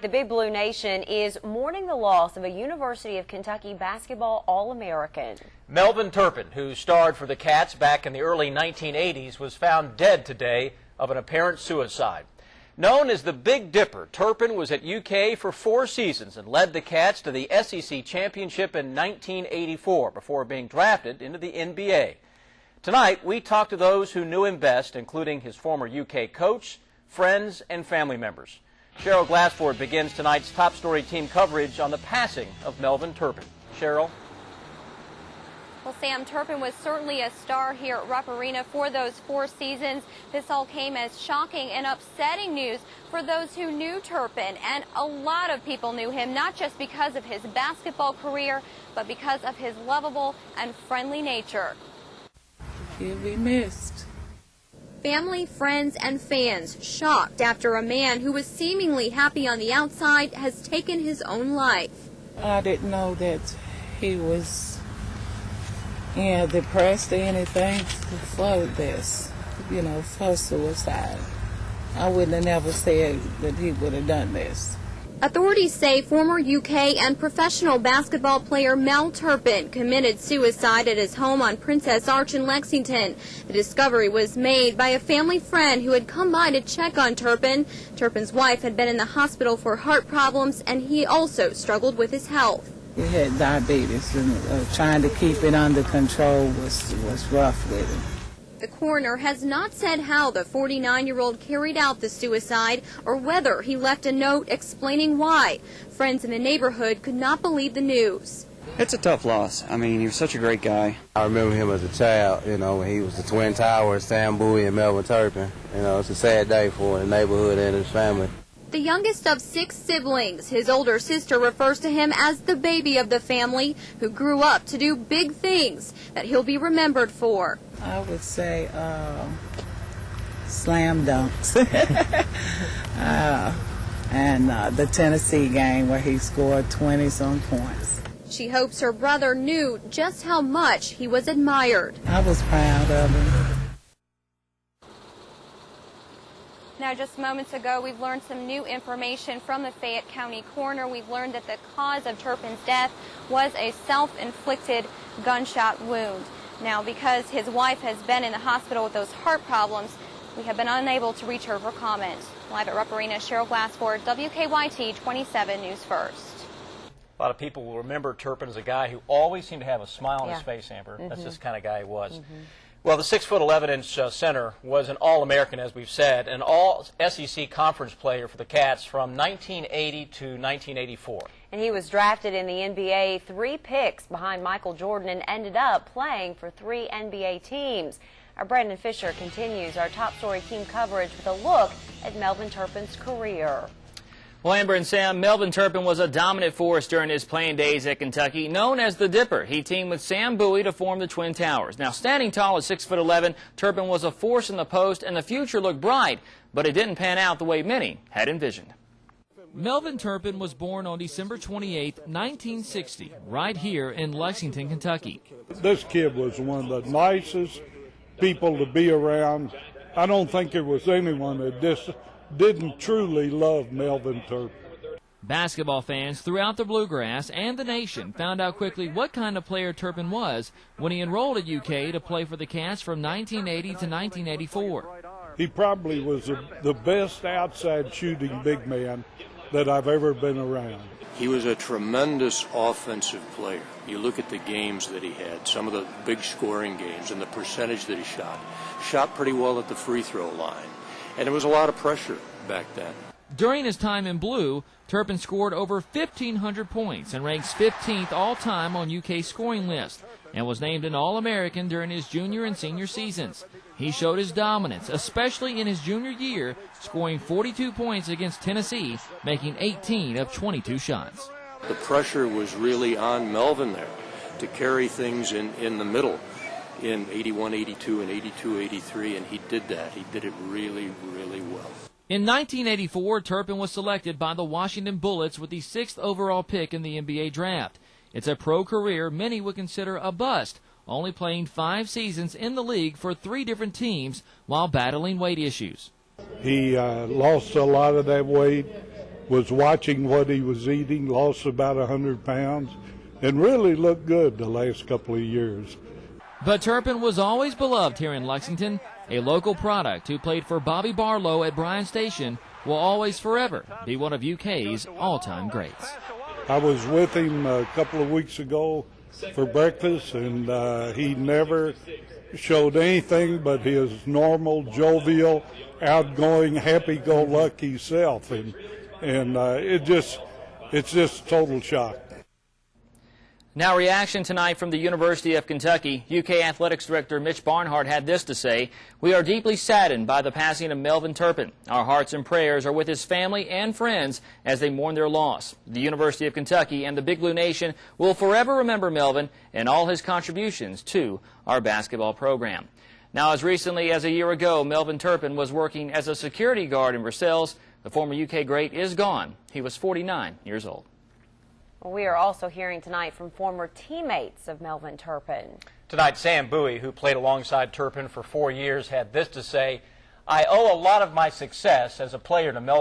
The Big Blue Nation is mourning the loss of a University of Kentucky basketball All-American. Melvin Turpin, who starred for the Cats back in the early 1980s, was found dead today of an apparent suicide. Known as the Big Dipper, Turpin was at UK for 4 seasons and led the Cats to the SEC Championship in 1984 before being drafted into the NBA. Tonight, we talked to those who knew him best, including his former UK coach, friends, and family members. Cheryl Glassford begins tonight's Top Story team coverage on the passing of Melvin Turpin. Cheryl? Well, Sam, Turpin was certainly a star here at Rupp Arena for those 4 seasons. This all came as shocking and upsetting news for those who knew Turpin, and a lot of people knew him not just because of his basketball career, but because of his lovable and friendly nature. He'll be missed. Family, friends, and fans shocked after a man who was seemingly happy on the outside has taken his own life. I didn't know that he was depressed or anything for this, for suicide. I wouldn't have never said that he would have done this. Authorities say former UK and professional basketball player Mel Turpin committed suicide at his home on Princess Arch in Lexington. The discovery was made by a family friend who had come by to check on Turpin. Turpin's wife had been in the hospital for heart problems, and he also struggled with his health. He had diabetes, and trying to keep it under control was rough with him. The coroner has not said how the 49-year-old carried out the suicide or whether he left a note explaining why. Friends in the neighborhood could not believe the news. It's a tough loss. I mean, he was such a great guy. I remember him as a child, when he was the Twin Towers, Sam Bowie and Melvin Turpin. It's a sad day for the neighborhood and his family. The youngest of 6 siblings, his older sister refers to him as the baby of the family who grew up to do big things that he'll be remembered for. I would say slam dunks and the Tennessee game where he scored 20-some points. She hopes her brother knew just how much he was admired. I was proud of him. Now, just moments ago, we've learned some new information from the Fayette County coroner. We've learned that the cause of Turpin's death was a self-inflicted gunshot wound. Now, because his wife has been in the hospital with those heart problems, we have been unable to reach her for comment. Live at Rupp Arena, Cheryl Glassford, WKYT 27 News First. A lot of people will remember Turpin as a guy who always seemed to have a smile on his face, Amber. That's just the kind of guy he was. Well, the 6'11" center was an All-American, as we've said, an All-SEC conference player for the Cats from 1980 to 1984. And he was drafted in the NBA 3 picks behind Michael Jordan and ended up playing for 3 NBA teams. Our Brandon Fisher continues our Top Story team coverage with a look at Melvin Turpin's career. Well, Amber and Sam, Melvin Turpin was a dominant force during his playing days at Kentucky. Known as the Dipper, he teamed with Sam Bowie to form the Twin Towers. Now, standing tall at 6'11", Turpin was a force in the post, and the future looked bright, but it didn't pan out the way many had envisioned. Melvin Turpin was born on December 28, 1960, right here in Lexington, Kentucky. This kid was one of the nicest people to be around. I don't think there was anyone that didn't truly love Melvin Turpin. Basketball fans throughout the Bluegrass and the nation found out quickly what kind of player Turpin was when he enrolled at UK to play for the Cats from 1980 to 1984. He probably was the best outside shooting big man that I've ever been around. He was a tremendous offensive player. You look at the games that he had, some of the big scoring games, and the percentage that he shot pretty well at the free throw line. And there was a lot of pressure back then. During his time in blue, Turpin scored over 1,500 points and ranks 15th all-time on UK's scoring list and was named an All-American during his junior and senior seasons. He showed his dominance, especially in his junior year, scoring 42 points against Tennessee, making 18 of 22 shots. The pressure was really on Melvin there to carry things in the middle in 81, 82, and 82, 83, and he did that. He did it really, really well. In 1984, Turpin was selected by the Washington Bullets with the 6th overall pick in the NBA draft. It's a pro career many would consider a bust, only playing 5 seasons in the league for 3 different teams while battling weight issues. He lost a lot of that weight was watching what he was eating, lost about 100 pounds, and really looked good the last couple of years. But Turpin was always beloved here in Lexington. A local product who played for Bobby Barlow at Bryan Station will always forever be one of UK's all-time greats. I was with him a couple of weeks ago for breakfast, and he never showed anything but his normal, jovial, outgoing, happy-go-lucky self, and it's just total shock. Now, reaction tonight from the University of Kentucky. UK Athletics Director Mitch Barnhart had this to say: "We are deeply saddened by the passing of Melvin Turpin. Our hearts and prayers are with his family and friends as they mourn their loss. The University of Kentucky and the Big Blue Nation will forever remember Melvin and all his contributions to our basketball program." Now, as recently as a year ago, Melvin Turpin was working as a security guard in Versailles. The former UK great is gone. He was 49 years old. We are also hearing tonight from former teammates of Melvin Turpin. Tonight, Sam Bowie, who played alongside Turpin for 4 years, had this to say: "I owe a lot of my success as a player to Melvin.